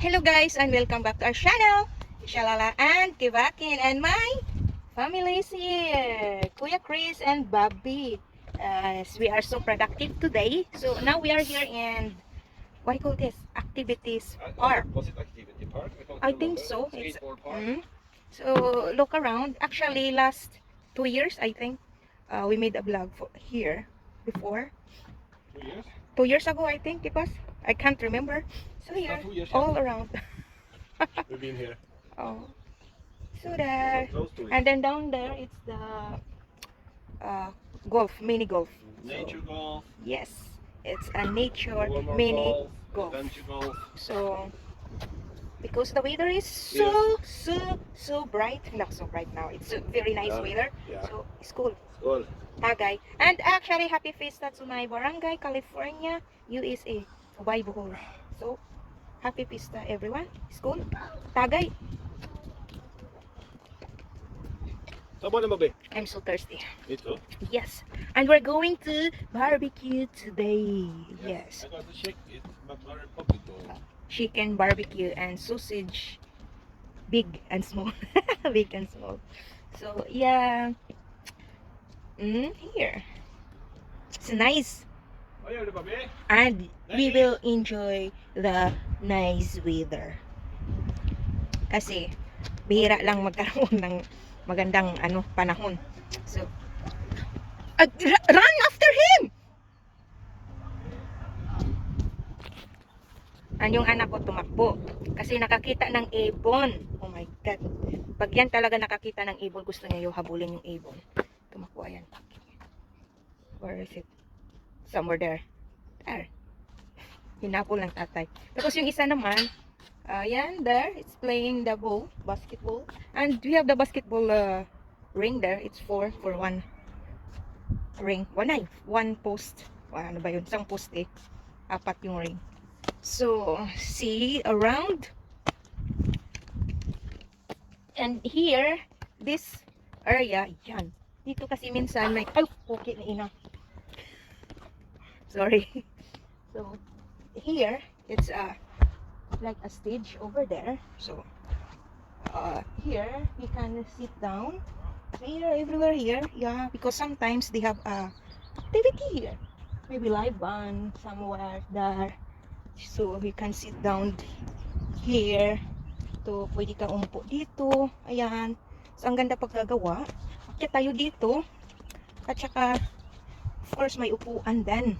Hello guys and welcome back to our channel, Shalala and Kivakin, and my family is here, Kuya Chris and Bobby. We are so productive today. So now we are here in, what do you call this? Activities park. Was it activity park? I think so. Skateboard park? So look around. Actually last 2 years I think we made a vlog for here before. 2 years? 2 years ago I think it was. I can't remember. So here, 2 years, all around. We've been here. Oh, so there, Close to it. and then down there it's the golf, mini golf. Nature golf, Yes, it's a nature warmer mini golf, golf. adventure golf. So because the weather is so bright, not so bright now. It's a very nice weather. Yeah. So it's cool. Cool. Tagay. And actually, happy Fiesta to my barangay, California, USA, Ubay, Bohol. So happy Fiesta, everyone. It's cool. Tagay. Saan ba be? I'm so thirsty. Ito? Yes, and we're going to barbecue today. Yes, I got to check it, but very public though. chicken barbecue and sausage, big and small, big and small. So yeah, here it's nice, Ayaw na ba be? and we will enjoy the nice weather. Kasi bihira lang magkaroon ng magandang panahon. So run after him! And yung anak ko tumakbo kasi nakakita ng ibon. Oh my god. Pag yan talaga nakakita ng ibon, gusto niya yung habulin yung ibon. Tumakbo, ayan. Where is it? Somewhere there. There. Hinapol ng tatay. Tapos yung isa naman, ayan, there. It's playing the ball, basketball. And we have the basketball ring there. It's four for one ring. One post. Ano ba yun? Isang post eh. Apat yung ring. So, see around. And here, this area, yan. Dito kasi minsan may, okay na ina. Sorry. So, here, it's like a stage over there. So, here, we can sit down. Here, everywhere here. Yeah, because sometimes they have activity here. Maybe live band somewhere there. So, we can sit down here. To, pwede kang umupo dito. Ayan. So, ang ganda paggagawa. Kaya tayo dito. At saka, of course, may upuan din.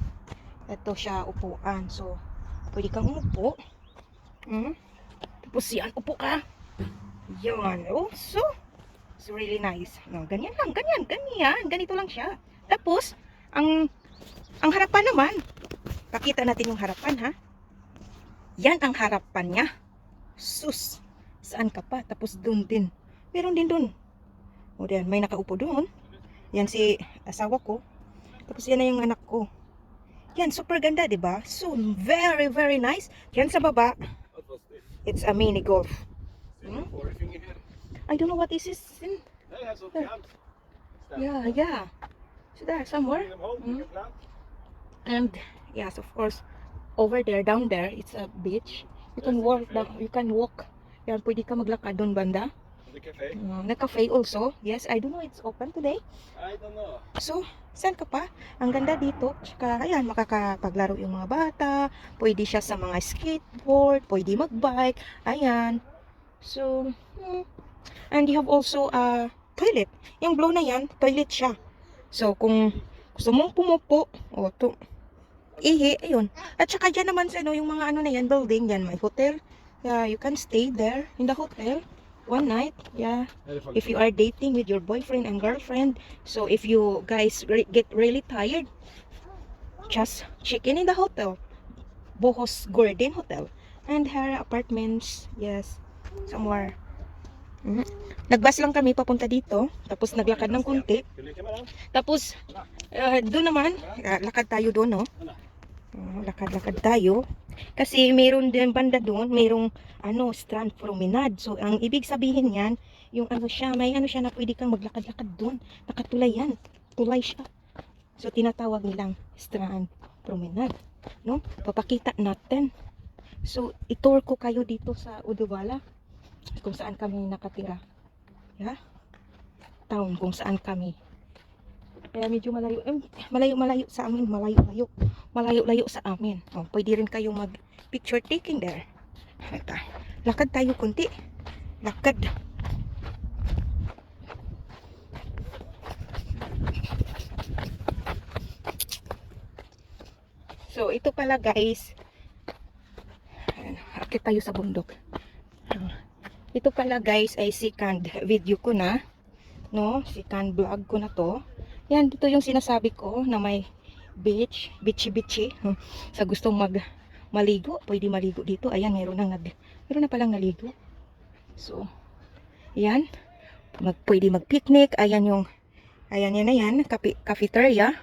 Ito siya, upuan. So, pwede kang umupo. Tapos yan, upo ka. Yan. Oh, so, it's really nice. No, ganyan lang, ganyan. Ganito lang siya. Tapos, ang harapan naman, pakita natin yung harapan, ha? Yan ang harapan niya. Sus, saan ka pa? Tapos dun din. Meron din dun. O yan, may nakaupo dun. Yan si asawa ko. Tapos yan na yung anak ko. Yan, super ganda, diba? So, very, very nice. Yan sa baba, What was this? it's a mini golf. Or anything here? I don't know what this is. They have some plants. Yeah. So there, somewhere. Bring them home, you can plant. And yes, of course, over there, down there, it's a beach. You can walk down, you can walk. Yan, pwede ka maglakad doon banda. The cafe? Na-cafe also. Yes, I don't know it's open today. I don't know. So, saan ka pa? Ang ganda dito. Tsaka, ayan, makakapaglaro yung mga bata. Pwede siya sa mga skateboard. Pwede magbike. Ayan. So, and you have also a toilet. Yung blow na yan, toilet siya. So, kung gusto mong pumupo, o to, ihi, ayun. At saka dyan naman sa yung mga na yan, building, yan, may hotel. Yeah, you can stay there in the hotel one night. Yeah, if you are dating with your boyfriend and girlfriend. So, if you guys get really tired, just check in the hotel. Bohos Gordon Hotel. And her apartments, yes, somewhere. Nagbus lang kami papunta dito. Tapos naglakad ng kunti. Tapos, doon naman, lakad tayo doon, no? Lakad-lakad tayo. Kasi mayroon din banda doon, mayroong strand promenade. So, ang ibig sabihin yan, yung siya, may siya na pwede kang maglakad-lakad doon. Nakatulay yan. Tulay siya. So, tinatawag nilang strand promenade. No? Papakita natin. So, itour ko kayo dito sa Uddevalla, kung saan kami nakatira. Yeah? Town kung saan kami. Kaya medyo malayo, malayo-malayo sa amin, malayo-layo sa amin. Oh, pwede rin kayong mag picture taking there. Ito. Lakad tayo kunti. Lakad. So, ito pala guys. Ayan, akit tayo sa bundok. Ito pala guys ay second video ko na. No? Second vlog ko na to. Yan, dito yung sinasabi ko na may beach, beachy. Sa gustong maligo, pwede maligo dito. Ayan, meron na palang naligo. So, yan. Pwede mag-picnic. Ayan yan, cafeteria.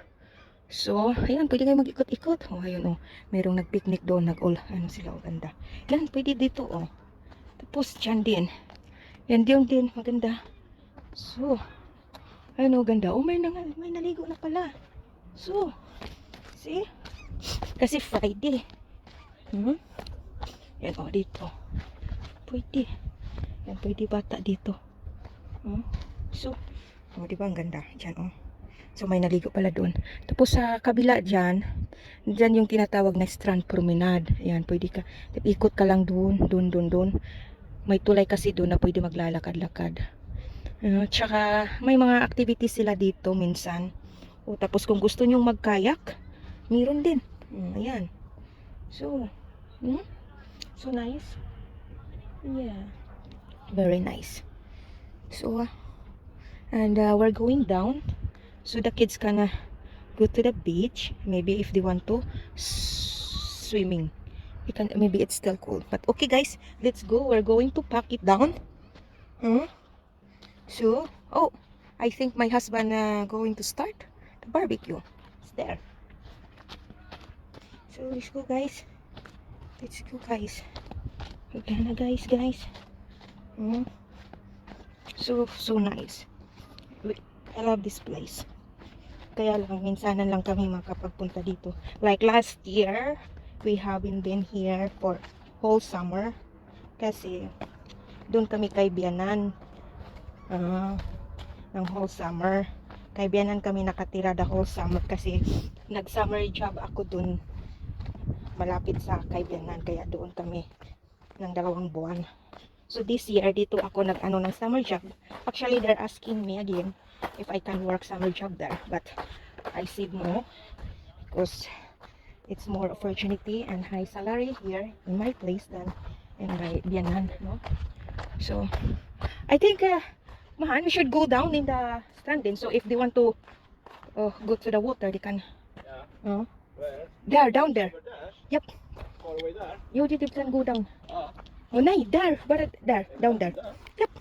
So, ayan, pwede kayo mag-ikot-ikot. Oh, ayun, oh. Merong nag-picnic doon, ano sila, oh, ganda. Yan, pwede dito, oh. Tapos, dyan din. Yan din, maganda. So, ano, ganda. Oh, may naligo na pala. So, see? Kasi Friday. Yan, oh, dito. Pwede. Yan, pwede bata dito. So, oh, diba ang ganda? Diyan, oh. So, may naligo pala doon. Tapos, sa kabila dyan yung tinatawag na strand promenade. Yan, pwede ka, ikot ka lang doon. May tulay kasi doon na pwede maglalakad-lakad. Tsaka may mga activities sila dito minsan. O tapos kung gusto nyong magkayak, meron din. Ayan. So, so nice. Yeah. Very nice. So, and we're going down. So the kids can go to the beach. Maybe if they want to swimming. Maybe it's still cold. But okay guys, let's go. We're going to pack it down. So, oh, I think my husband going to start the barbecue. It's there. So, let's go guys. Okay na guys. So nice. I love this place. Kaya lang, minsanan lang kami makapagpunta dito. Like last year, we haven't been here for whole summer. Kasi, doon kami kay Bianan. Ng whole summer. Kay Bianan kami nakatira the whole summer kasi nag-summer job ako dun malapit sa kay Bianan, kaya doon kami ng 2 buwan. So this year dito ako nag-ano ng summer job. Actually they're asking me again if I can work summer job there, but I said no because it's more opportunity and high salary here in my place than in my Bianan, no? So I think we should go down in the strand then. So if they want to go to the water, they can. Yeah. Where? There, down there. Over there? Yep. All the way there? You can go down. Ah. Oh, no, there, but there, down there. There? Yep.